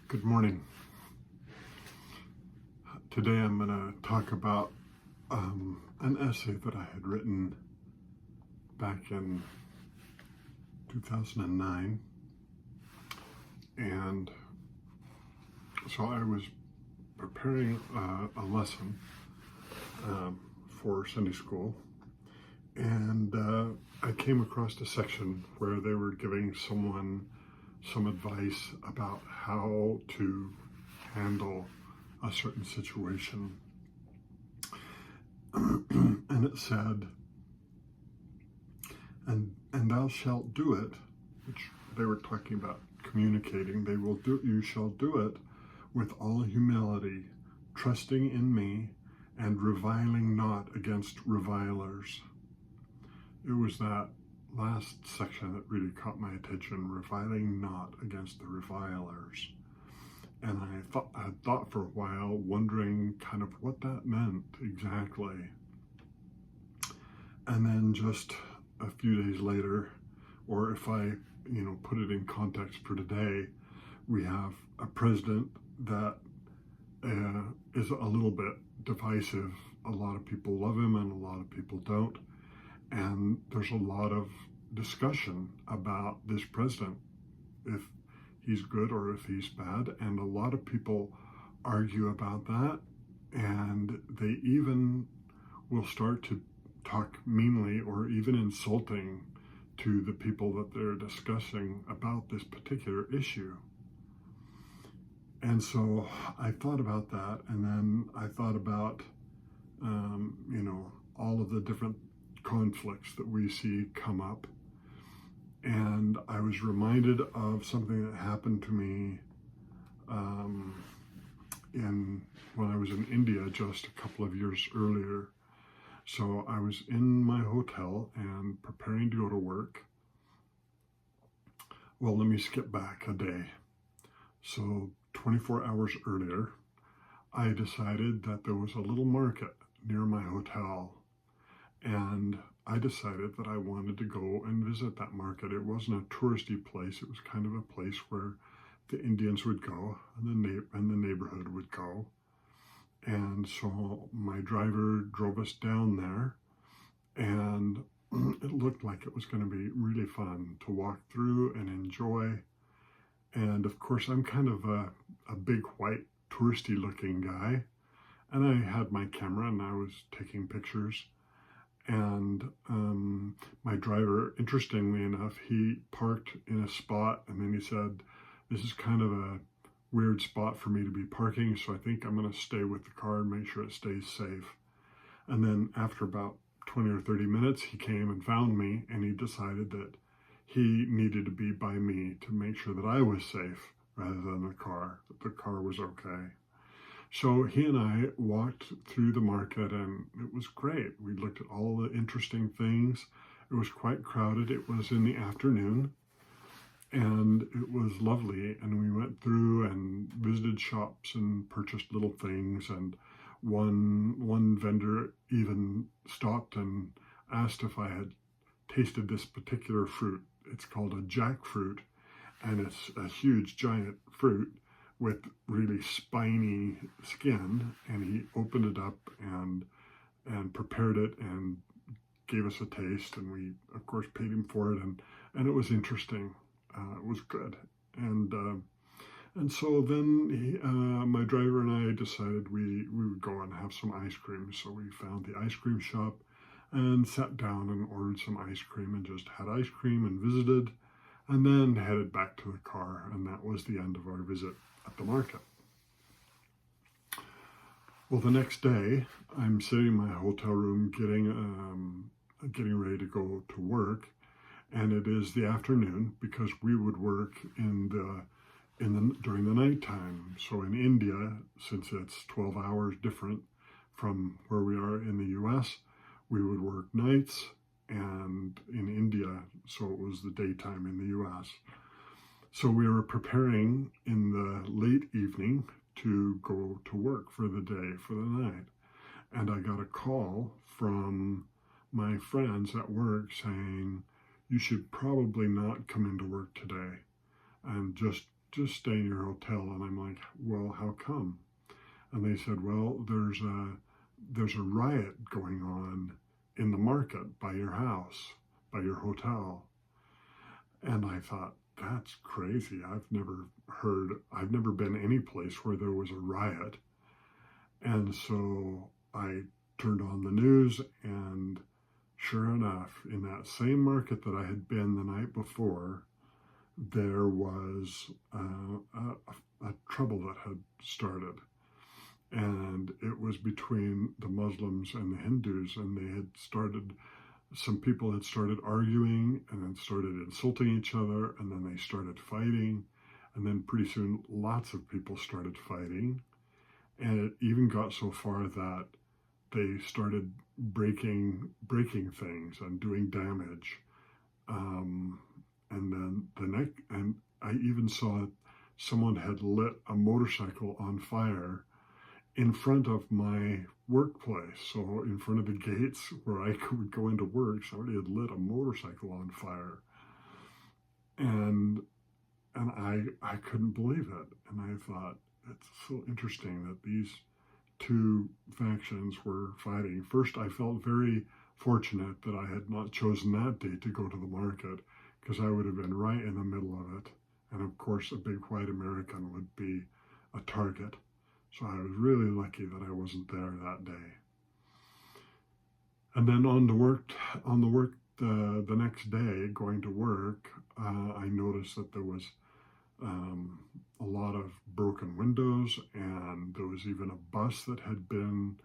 Good morning. Today I'm going to talk about an essay that I had written back in 2009. And so I was preparing a lesson for Sunday school, and I came across a section where they were giving someone some advice about how to handle a certain situation. And it said, and thou shalt do it, which they were talking about communicating. You shall do it with all humility, trusting in me, and reviling not against revilers. It was that last section that really caught my attention, reviling not against the revilers. And I thought for a while, wondering kind of what that meant exactly. And then just a few days later, or if I, put it in context for today, we have a president that is a little bit divisive. A lot of people love him and a lot of people don't. And there's a lot of discussion about this president, if he's good or if he's bad. And a lot of people argue about that. And they even will start to talk meanly or even insulting to the people that they're discussing about this particular issue. And so I thought about that, and then I thought about, all of the different conflicts that we see come up. And I was reminded of something that happened to me when I was in India just a couple of years earlier. So I was in my hotel and preparing to go to work. Well, let me skip back a day. So 24 hours earlier, I decided that there was a little market near my hotel, and I decided that I wanted to go and visit that market. It wasn't a touristy place. It was kind of a place where the Indians would go and the neighborhood would go. And so my driver drove us down there, and it looked like it was going to be really fun to walk through and enjoy. And of course, I'm kind of a big white touristy looking guy, and I had my camera and I was taking pictures. And my driver, interestingly enough, he parked in a spot, and then he said, "This is kind of a weird spot for me to be parking, so I think I'm going to stay with the car and make sure it stays safe." And then after about 20 or 30 minutes, he came and found me, and he decided that he needed to be by me to make sure that I was safe rather than the car, that the car was okay. So he and I walked through the market, and it was great. We looked at all the interesting things. It was quite crowded. It was in the afternoon, and it was lovely. And we went through and visited shops and purchased little things. And one vendor even stopped and asked if I had tasted this particular fruit. It's called a jackfruit, and it's a huge giant fruit with really spiny skin. And he opened it up and prepared it and gave us a taste, and we of course paid him for it, and it was interesting. It was good. And so then my driver and I decided we would go and have some ice cream. So we found the ice cream shop and sat down and ordered some ice cream and just had ice cream and visited, and then headed back to the car. And that was the end of our visit at the market. Well, the next day, I'm sitting in my hotel room getting ready to go to work, and it is the afternoon because we would work during the nighttime. So in India, since it's 12 hours different from where we are in the US, we would work nights, and in India, so it was the daytime in the US. So we were preparing in the late evening to go to work for the day, for the night. And I got a call from my friends at work saying, "You should probably not come into work today, and just just stay in your hotel. And I'm like, well, how come? And they said, well, there's a riot going on in the market by your house, by your hotel. And I thought, that's crazy. I've never been any place where there was a riot. And so I turned on the news, and sure enough, in that same market that I had been the night before, there was a trouble that had started. And it was between the Muslims and the Hindus, and some people had started arguing and then started insulting each other, and then they started fighting. And then pretty soon, lots of people started fighting. And it even got so far that they started breaking things and doing damage. And then and I even saw someone had lit a motorcycle on fire in front of my workplace. So in front of the gates where I would go into work, somebody had lit a motorcycle on fire. And I couldn't believe it. And I thought, it's so interesting that these two factions were fighting. First, I felt very fortunate that I had not chosen that day to go to the market, because I would have been right in the middle of it. And of course, a big white American would be a target. So I was really lucky that I wasn't there that day. And then on the next day, going to work, I noticed that there was a lot of broken windows, and there was even a bus that had been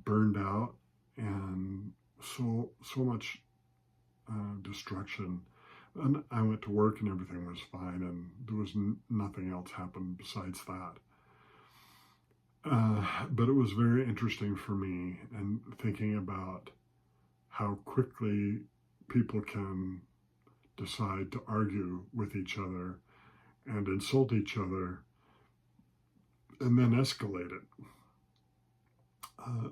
burned out, and so much destruction. And I went to work and everything was fine, and there was nothing else happened besides that. But it was very interesting for me, and thinking about how quickly people can decide to argue with each other and insult each other and then escalate it.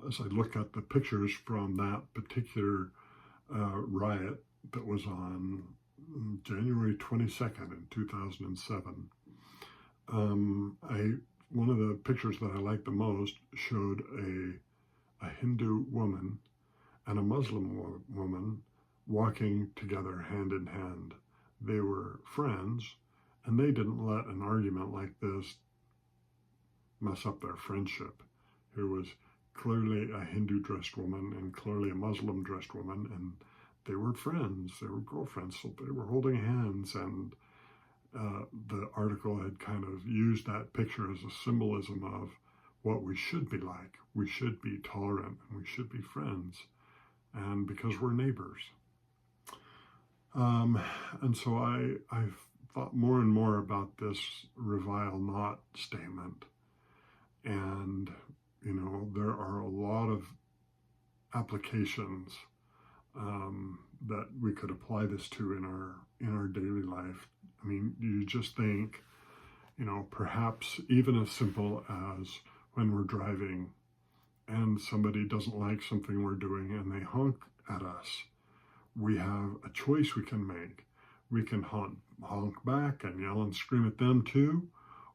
As I look at the pictures from that particular riot that was on January 22nd in 2007, one of the pictures that I liked the most showed a Hindu woman and a Muslim woman walking together hand in hand. They were friends, and they didn't let an argument like this mess up their friendship. Here was clearly a Hindu dressed woman and clearly a Muslim dressed woman, and they were friends, they were girlfriends, so they were holding hands. And the article had kind of used that picture as a symbolism of what we should be like. We should be tolerant, and we should be friends, and because we're neighbors. And so I've thought more and more about this Revile Not statement. And, there are a lot of applications that we could apply this to in our daily life. I mean, you just think, perhaps even as simple as when we're driving and somebody doesn't like something we're doing and they honk at us, we have a choice we can make. We can honk back and yell and scream at them too,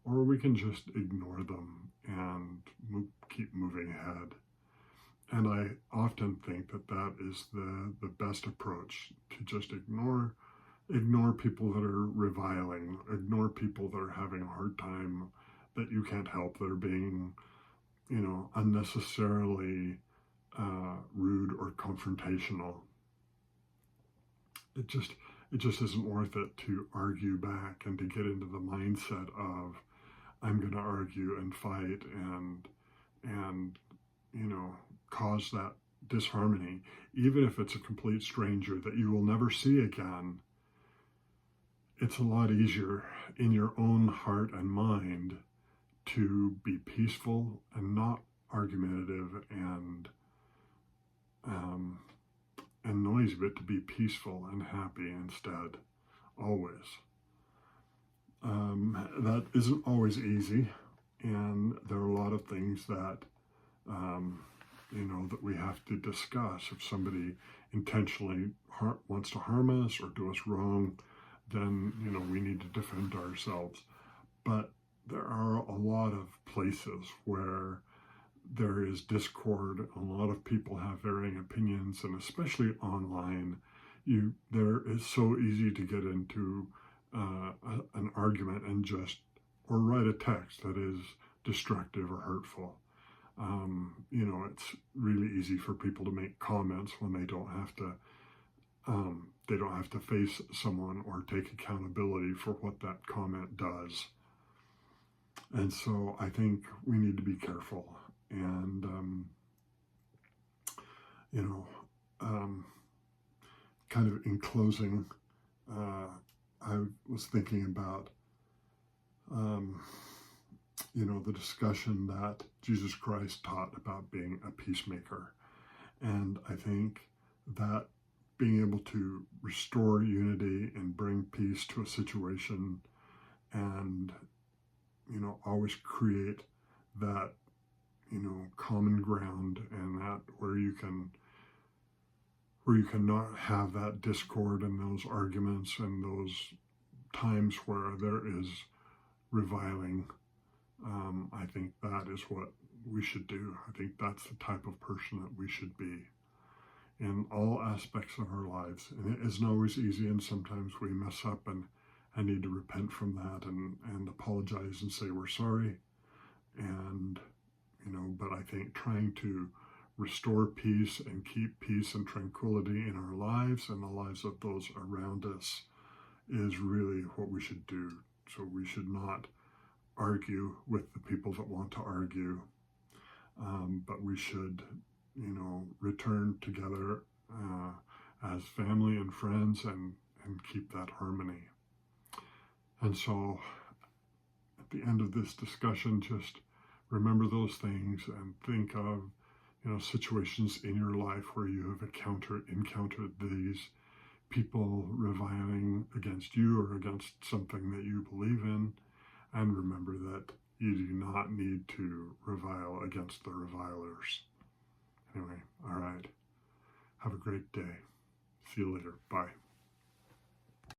or we can just ignore them and keep moving ahead. And I often think that is the best approach, to just ignore people that are reviling, ignore people that are having a hard time, that you can't help, that are being, unnecessarily rude or confrontational. It just isn't worth it to argue back and to get into the mindset of, I'm going to argue and fight and cause that disharmony, even if it's a complete stranger that you will never see again. It's a lot easier in your own heart and mind to be peaceful and not argumentative and noisy, but to be peaceful and happy instead, always. That isn't always easy, and there are a lot of things that that we have to discuss. If somebody intentionally wants to harm us or do us wrong, then we need to defend ourselves. But there are a lot of places where there is discord. A lot of people have varying opinions, and especially online, there is so easy to get into an argument and or write a text that is destructive or hurtful. It's really easy for people to make comments when they don't have to face someone or take accountability for what that comment does. And so I think we need to be careful. And, kind of in closing, I was thinking about, the discussion that Jesus Christ taught about being a peacemaker. And I think that being able to restore unity and bring peace to a situation and, always create that, common ground, and that where you cannot have that discord and those arguments and those times where there is reviling. I think that is what we should do. I think that's the type of person that we should be in all aspects of our lives. And it isn't always easy, and sometimes we mess up, and I need to repent from that and apologize and say we're sorry. And, but I think trying to restore peace and keep peace and tranquility in our lives and the lives of those around us is really what we should do. So we should not argue with the people that want to argue, but we should, return together as family and friends and keep that harmony. And so at the end of this discussion, just remember those things and think of, situations in your life where you have encountered these people reviling against you or against something that you believe in. And remember that you do not need to revile against the revilers. Anyway, all right. Have a great day. See you later. Bye.